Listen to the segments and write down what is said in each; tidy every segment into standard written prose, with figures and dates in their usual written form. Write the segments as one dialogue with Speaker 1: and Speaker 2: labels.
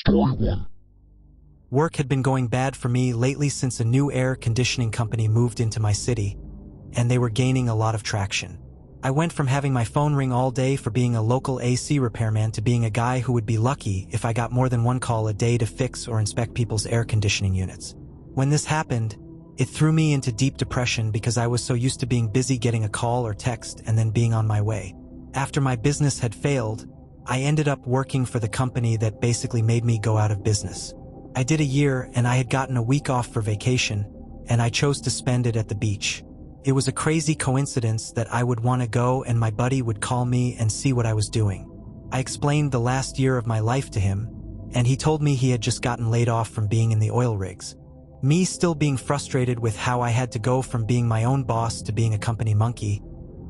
Speaker 1: Story 1.
Speaker 2: Work had been going bad for me lately since a new air conditioning company moved into my city, and they were gaining a lot of traction. I went from having my phone ring all day for being a local AC repairman to being a guy who would be lucky if I got more than one call a day to fix or inspect people's air conditioning units. When this happened, it threw me into deep depression because I was so used to being busy getting a call or text and then being on my way. After my business had failed, I ended up working for the company that basically made me go out of business. I did a year and I had gotten a week off for vacation, and I chose to spend it at the beach. It was a crazy coincidence that I would want to go and my buddy would call me and see what I was doing. I explained the last year of my life to him, and he told me he had just gotten laid off from being in the oil rigs. Me still being frustrated with how I had to go from being my own boss to being a company monkey,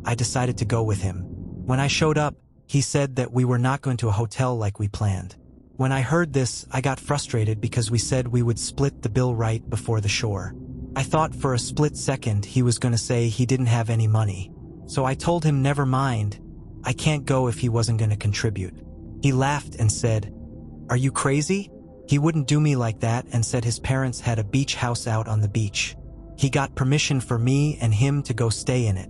Speaker 2: I decided to go with him. When I showed up, he said that we were not going to a hotel like we planned. When I heard this, I got frustrated because we said we would split the bill right before the shore. I thought for a split second he was going to say he didn't have any money. So I told him never mind, I can't go if he wasn't going to contribute. He laughed and said, "Are you crazy?" He wouldn't do me like that and said his parents had a beach house out on the beach. He got permission for me and him to go stay in it.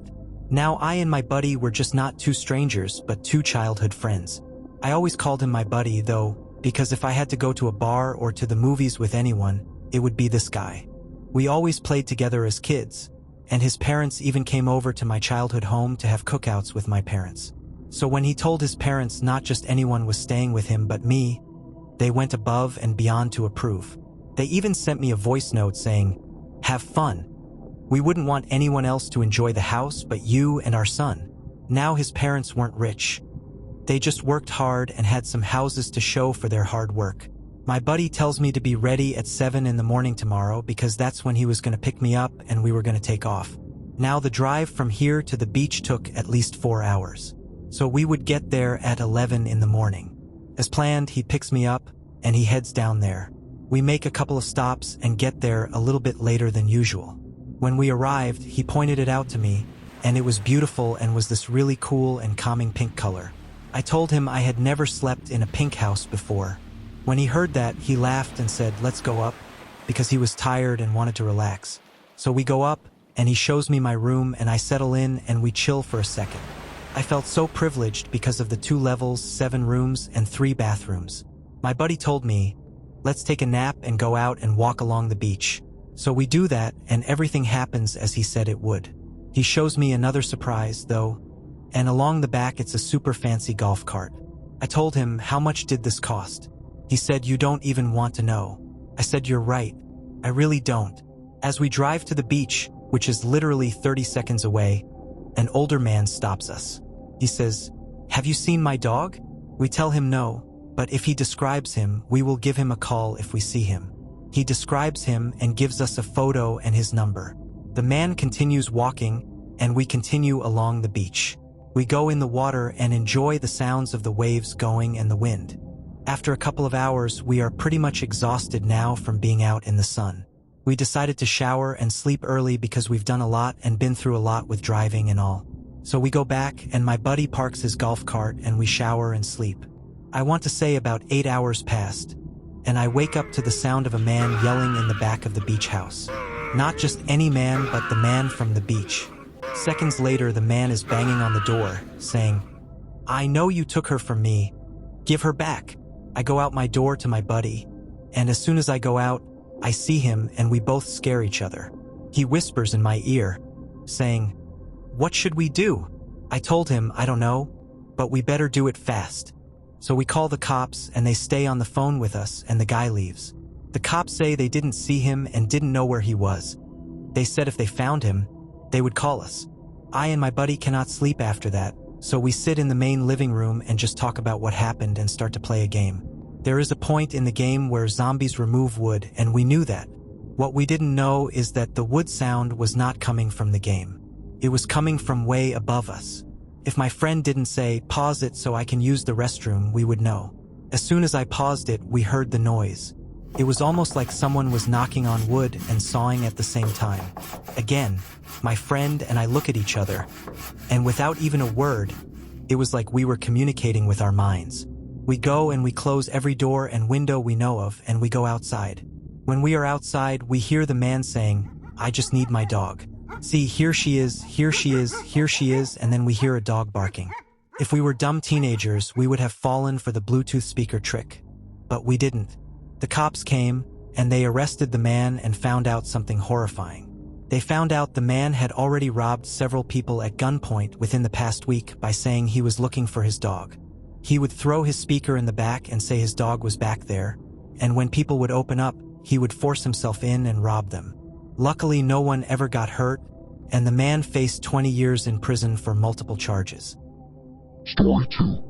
Speaker 2: Now I and my buddy were just not two strangers, but two childhood friends. I always called him my buddy, though, because if I had to go to a bar or to the movies with anyone, it would be this guy. We always played together as kids, and his parents even came over to my childhood home to have cookouts with my parents. So when he told his parents not just anyone was staying with him but me, they went above and beyond to approve. They even sent me a voice note saying, "Have fun. We wouldn't want anyone else to enjoy the house but you and our son." Now his parents weren't rich. They just worked hard and had some houses to show for their hard work. My buddy tells me to be ready at 7 in the morning tomorrow because that's when he was going to pick me up and we were going to take off. Now the drive from here to the beach took at least 4 hours. So we would get there at 11 in the morning. As planned, he picks me up and he heads down there. We make a couple of stops and get there a little bit later than usual. When we arrived, he pointed it out to me, and it was beautiful and was this really cool and calming pink color. I told him I had never slept in a pink house before. When he heard that, he laughed and said, "Let's go up," because he was tired and wanted to relax. So we go up, and he shows me my room, and I settle in and we chill for a second. I felt so privileged because of the 2 levels, 7 rooms, and 3 bathrooms. My buddy told me, "Let's take a nap and go out and walk along the beach." So we do that, and everything happens as he said it would. He shows me another surprise, though, and along the back it's a super fancy golf cart. I told him, "How much did this cost?" He said, "You don't even want to know." I said, "You're right. I really don't." As we drive to the beach, which is literally 30 seconds away, an older man stops us. He says, "Have you seen my dog?" We tell him no, but if he describes him, we will give him a call if we see him. He describes him and gives us a photo and his number. The man continues walking, and we continue along the beach. We go in the water and enjoy the sounds of the waves going and the wind. After a couple of hours, we are pretty much exhausted now from being out in the sun. We decided to shower and sleep early because we've done a lot and been through a lot with driving and all. So we go back and my buddy parks his golf cart and we shower and sleep. I want to say about 8 hours passed, and I wake up to the sound of a man yelling in the back of the beach house. Not just any man, but the man from the beach. Seconds later, the man is banging on the door, saying, "I know you took her from me. Give her back." I go out my door to my buddy, and as soon as I go out, I see him and we both scare each other. He whispers in my ear, saying, "What should we do?" I told him, "I don't know, but we better do it fast." So we call the cops and they stay on the phone with us and the guy leaves. The cops say they didn't see him and didn't know where he was. They said if they found him, they would call us. I and my buddy cannot sleep after that, so we sit in the main living room and just talk about what happened and start to play a game. There is a point in the game where zombies remove wood, and we knew that. What we didn't know is that the wood sound was not coming from the game. It was coming from way above us. If my friend didn't say, "Pause it so I can use the restroom," we would know. As soon as I paused it, we heard the noise. It was almost like someone was knocking on wood and sawing at the same time. Again, my friend and I look at each other, and without even a word, it was like we were communicating with our minds. We go and we close every door and window we know of, and we go outside. When we are outside, we hear the man saying, "I just need my dog. See, here she is, here she is, here she is," and then we hear a dog barking. If we were dumb teenagers, we would have fallen for the Bluetooth speaker trick. But we didn't. The cops came, and they arrested the man and found out something horrifying. They found out the man had already robbed several people at gunpoint within the past week by saying he was looking for his dog. He would throw his speaker in the back and say his dog was back there, and when people would open up, he would force himself in and rob them. Luckily, no one ever got hurt, and the man faced 20 years in prison for multiple charges.
Speaker 1: Story 2.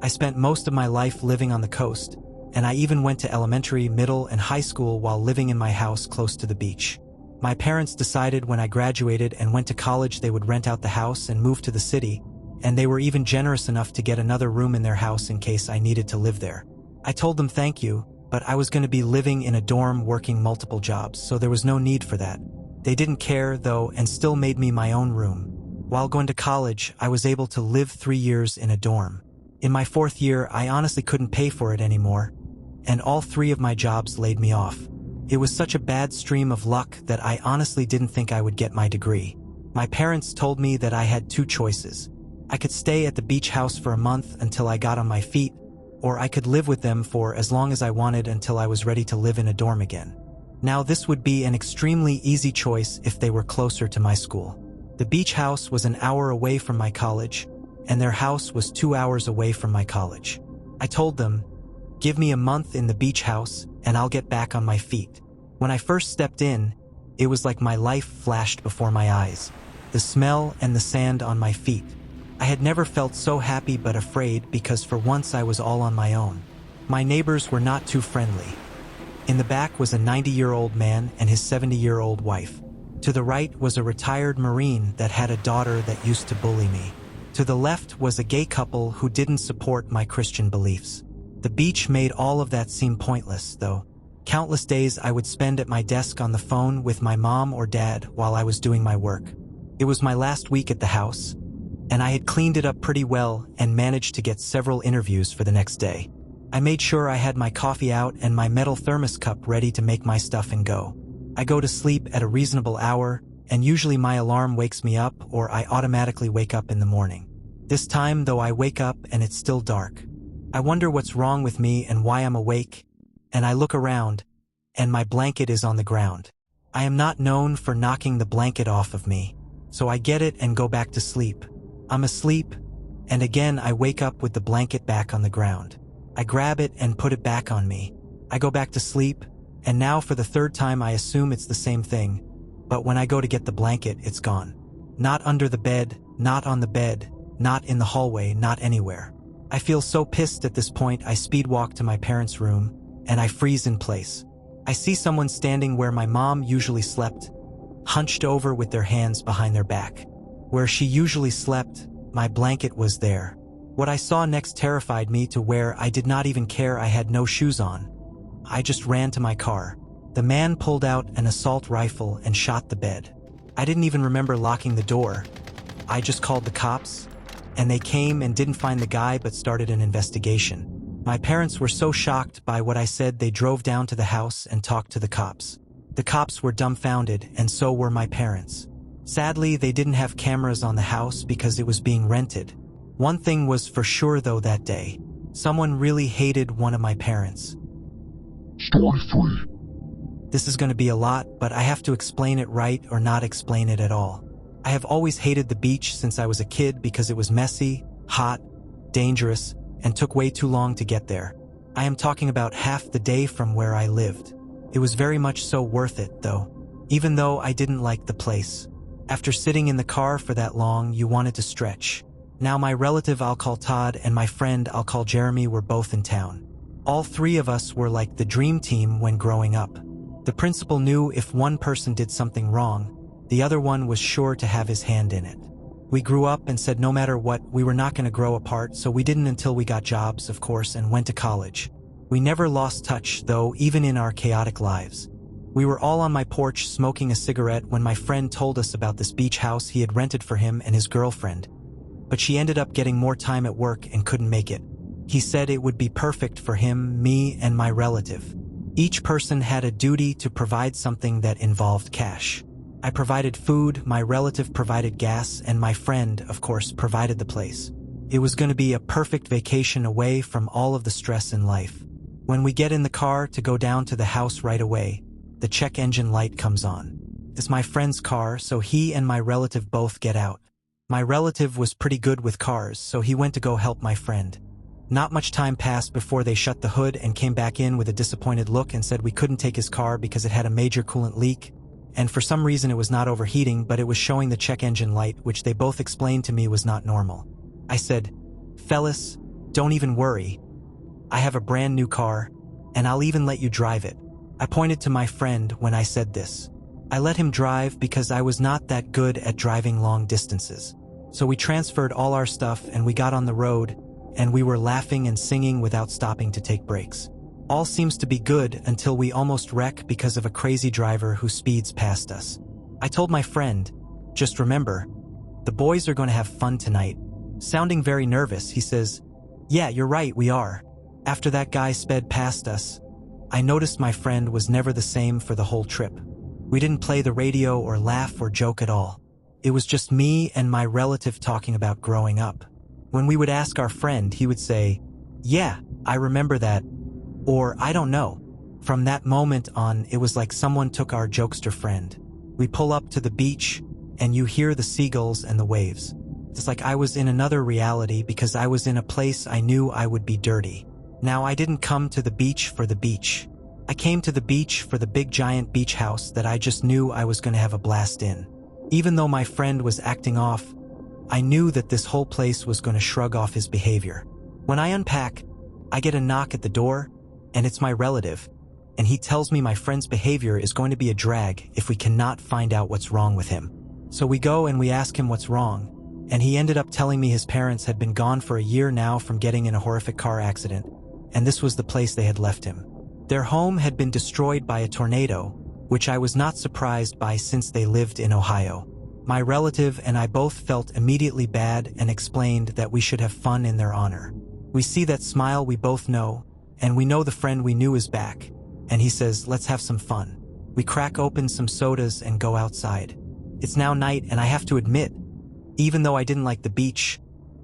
Speaker 2: I spent most of my life living on the coast, and I even went to elementary, middle, and high school while living in my house close to the beach. My parents decided when I graduated and went to college they would rent out the house and move to the city, and they were even generous enough to get another room in their house in case I needed to live there. I told them thank you, but I was going to be living in a dorm working multiple jobs, so there was no need for that. They didn't care, though, and still made me my own room. While going to college, I was able to live 3 years in a dorm. In my 4th year, I honestly couldn't pay for it anymore, and all 3 of my jobs laid me off. It was such a bad stream of luck that I honestly didn't think I would get my degree. My parents told me that I had 2 choices. I could stay at the beach house for a month until I got on my feet, or I could live with them for as long as I wanted until I was ready to live in a dorm again. Now, this would be an extremely easy choice if they were closer to my school. The beach house was an hour away from my college, and their house was 2 hours away from my college. I told them, "Give me a month in the beach house, and I'll get back on my feet." When I first stepped in, it was like my life flashed before my eyes. The smell and the sand on my feet. I had never felt so happy but afraid because for once I was all on my own. My neighbors were not too friendly. In the back was a 90-year-old man and his 70-year-old wife. To the right was a retired Marine that had a daughter that used to bully me. To the left was a gay couple who didn't support my Christian beliefs. The beach made all of that seem pointless, though. Countless days I would spend at my desk on the phone with my mom or dad while I was doing my work. It was my last week at the house, and I had cleaned it up pretty well and managed to get several interviews for the next day. I made sure I had my coffee out and my metal thermos cup ready to make my stuff and go. I go to sleep at a reasonable hour, and usually my alarm wakes me up or I automatically wake up in the morning. This time, though, I wake up and it's still dark. I wonder what's wrong with me and why I'm awake, and I look around, and my blanket is on the ground. I am not known for knocking the blanket off of me, so I get it and go back to sleep. I'm asleep, and again I wake up with the blanket back on the ground. I grab it and put it back on me. I go back to sleep, and now for the 3rd time I assume it's the same thing, but when I go to get the blanket, it's gone. Not under the bed, not on the bed, not in the hallway, not anywhere. I feel so pissed at this point I speed walk to my parents' room, and I freeze in place. I see someone standing where my mom usually slept, hunched over with their hands behind their back. Where she usually slept, my blanket was there. What I saw next terrified me to where I did not even care I had no shoes on. I just ran to my car. The man pulled out an assault rifle and shot the bed. I didn't even remember locking the door. I just called the cops, and they came and didn't find the guy but started an investigation. My parents were so shocked by what I said they drove down to the house and talked to the cops. The cops were dumbfounded, and so were my parents. Sadly, they didn't have cameras on the house because it was being rented. One thing was for sure though that day. Someone really hated one of my parents.
Speaker 1: Story 3.
Speaker 2: This is going to be a lot, but I have to explain it right or not explain it at all. I have always hated the beach since I was a kid because it was messy, hot, dangerous, and took way too long to get there. I am talking about half the day from where I lived. It was very much so worth it, though, even though I didn't like the place. After sitting in the car for that long, you wanted to stretch. Now my relative I'll call Todd and my friend I'll call Jeremy were both in town. All 3 of us were like the dream team when growing up. The principal knew if one person did something wrong, the other one was sure to have his hand in it. We grew up and said no matter what, we were not going to grow apart, so we didn't until we got jobs, of course, and went to college. We never lost touch, though, even in our chaotic lives. We were all on my porch smoking a cigarette when my friend told us about this beach house he had rented for him and his girlfriend. But she ended up getting more time at work and couldn't make it. He said it would be perfect for him, me, and my relative. Each person had a duty to provide something that involved cash. I provided food, my relative provided gas, and my friend, of course, provided the place. It was going to be a perfect vacation away from all of the stress in life. When we get in the car to go down to the house right away, the check engine light comes on. It's my friend's car, so he and my relative both get out. My relative was pretty good with cars, so he went to go help my friend. Not much time passed before they shut the hood and came back in with a disappointed look and said we couldn't take his car because it had a major coolant leak, and for some reason it was not overheating, but it was showing the check engine light, which they both explained to me was not normal. I said, "Fellas, don't even worry. I have a brand new car, and I'll even let you drive it." I pointed to my friend when I said this. I let him drive because I was not that good at driving long distances. So we transferred all our stuff and we got on the road, and we were laughing and singing without stopping to take breaks. All seems to be good until we almost wreck because of a crazy driver who speeds past us. I told my friend, "Just remember, the boys are going to have fun tonight." Sounding very nervous, he says, "Yeah, you're right, we are." After that guy sped past us, I noticed my friend was never the same for the whole trip. We didn't play the radio or laugh or joke at all. It was just me and my relative talking about growing up. When we would ask our friend, he would say, "Yeah, I remember that," or "I don't know." From that moment on, it was like someone took our jokester friend. We pull up to the beach, and you hear the seagulls and the waves. It's like I was in another reality because I was in a place I knew I would be dirty. Now, I didn't come to the beach for the beach. I came to the beach for the big giant beach house that I just knew I was going to have a blast in. Even though my friend was acting off, I knew that this whole place was going to shrug off his behavior. When I unpack, I get a knock at the door, and it's my relative, and he tells me my friend's behavior is going to be a drag if we cannot find out what's wrong with him. So we go and we ask him what's wrong, and he ended up telling me his parents had been gone for a year now from getting in a horrific car accident, and this was the place they had left him. Their home had been destroyed by a tornado, which I was not surprised by since they lived in Ohio. My relative and I both felt immediately bad and explained that we should have fun in their honor. We see that smile we both know, and we know the friend we knew is back, and he says, "Let's have some fun." We crack open some sodas and go outside. It's now night, and I have to admit, even though I didn't like the beach,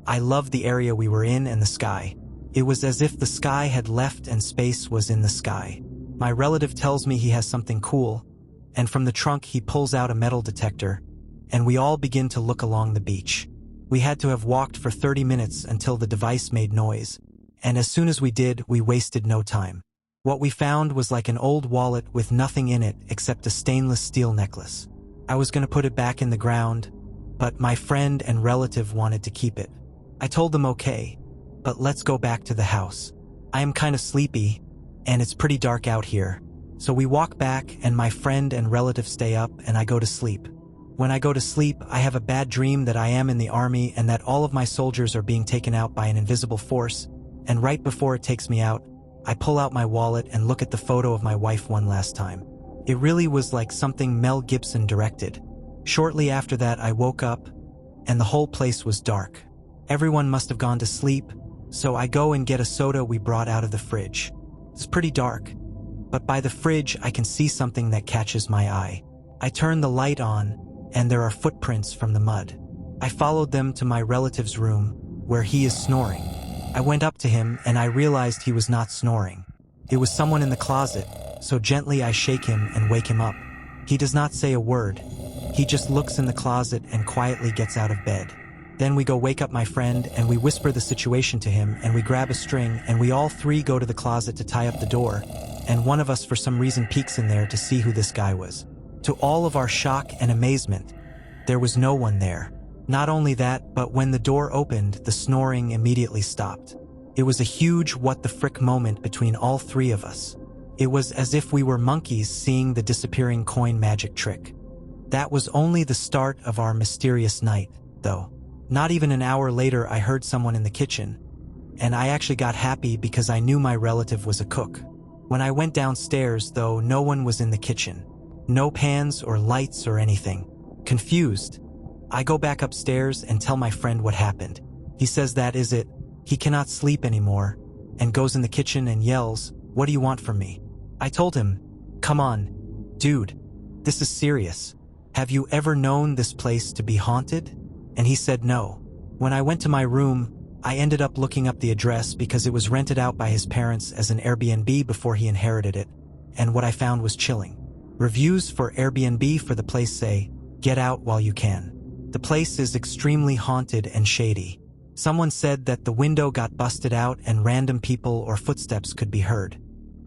Speaker 2: I loved the area we were in and the sky. It was as if the sky had left and space was in the sky. My relative tells me he has something cool, and from the trunk he pulls out a metal detector, and we all begin to look along the beach. We had to have walked for 30 minutes until the device made noise, and as soon as we did, we wasted no time. What we found was like an old wallet with nothing in it except a stainless steel necklace. I was going to put it back in the ground, but my friend and relative wanted to keep it. I told them okay, but let's go back to the house. I am kind of sleepy, and it's pretty dark out here. So we walk back, and my friend and relative stay up, and I go to sleep. When I go to sleep, I have a bad dream that I am in the army and that all of my soldiers are being taken out by an invisible force, and right before it takes me out, I pull out my wallet and look at the photo of my wife one last time. It really was like something Mel Gibson directed. Shortly after that, I woke up, and the whole place was dark. Everyone must have gone to sleep, so I go and get a soda we brought out of the fridge. It's pretty dark, but by the fridge I can see something that catches my eye. I turn the light on, and there are footprints from the mud. I followed them to my relative's room, where he is snoring. I went up to him, and I realized he was not snoring. It was someone in the closet, so gently I shake him and wake him up. He does not say a word. He just looks in the closet and quietly gets out of bed. Then we go wake up my friend, and we whisper the situation to him, and we grab a string, and we all three go to the closet to tie up the door, and one of us for some reason peeks in there to see who this guy was. To all of our shock and amazement, there was no one there. Not only that, but when the door opened, the snoring immediately stopped. It was a huge what the frick moment between all three of us. It was as if we were monkeys seeing the disappearing coin magic trick. That was only the start of our mysterious night, though. Not even an hour later, I heard someone in the kitchen, and I actually got happy because I knew my relative was a cook. When I went downstairs, though, no one was in the kitchen. No pans or lights or anything. Confused, I go back upstairs and tell my friend what happened. He says that is it. He cannot sleep anymore and goes in the kitchen and yells, "What do you want from me?" I told him, "Come on, dude, this is serious. Have you ever known this place to be haunted?" And he said no. When I went to my room, I ended up looking up the address because it was rented out by his parents as an Airbnb before he inherited it, and what I found was chilling. Reviews for Airbnb for the place say, "Get out while you can." The place is extremely haunted and shady. Someone said that the window got busted out and random people or footsteps could be heard.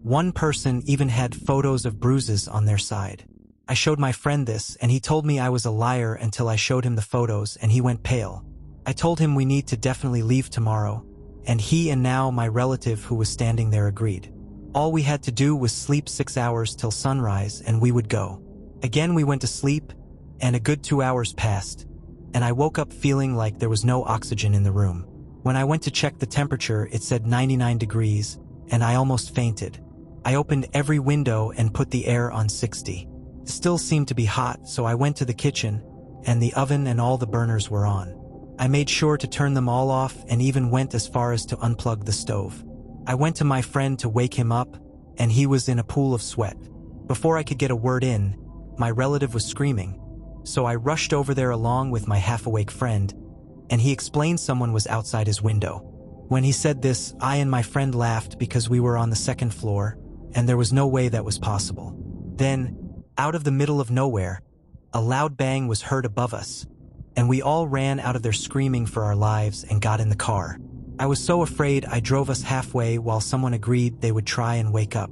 Speaker 2: One person even had photos of bruises on their side. I showed my friend this, and he told me I was a liar until I showed him the photos, and he went pale. I told him we need to definitely leave tomorrow, and he and now my relative who was standing there agreed. All we had to do was sleep 6 hours till sunrise and we would go. Again we went to sleep, and a good 2 hours passed, and I woke up feeling like there was no oxygen in the room. When I went to check the temperature, it said 99 degrees, and I almost fainted. I opened every window and put the air on 60. It still seemed to be hot, so I went to the kitchen, and the oven and all the burners were on. I made sure to turn them all off and even went as far as to unplug the stove. I went to my friend to wake him up, and he was in a pool of sweat. Before I could get a word in, my relative was screaming, so I rushed over there along with my half-awake friend, and he explained someone was outside his window. When he said this, I and my friend laughed because we were on the second floor, and there was no way that was possible. Then, out of the middle of nowhere, a loud bang was heard above us, and we all ran out of there screaming for our lives and got in the car. I was so afraid I drove us halfway while someone agreed they would try and wake up.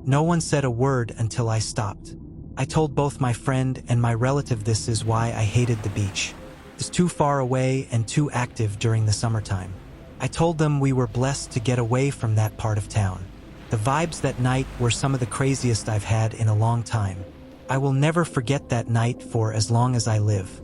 Speaker 2: No one said a word until I stopped. I told both my friend and my relative this is why I hated the beach. It's too far away and too active during the summertime. I told them we were blessed to get away from that part of town. The vibes that night were some of the craziest I've had in a long time. I will never forget that night for as long as I live.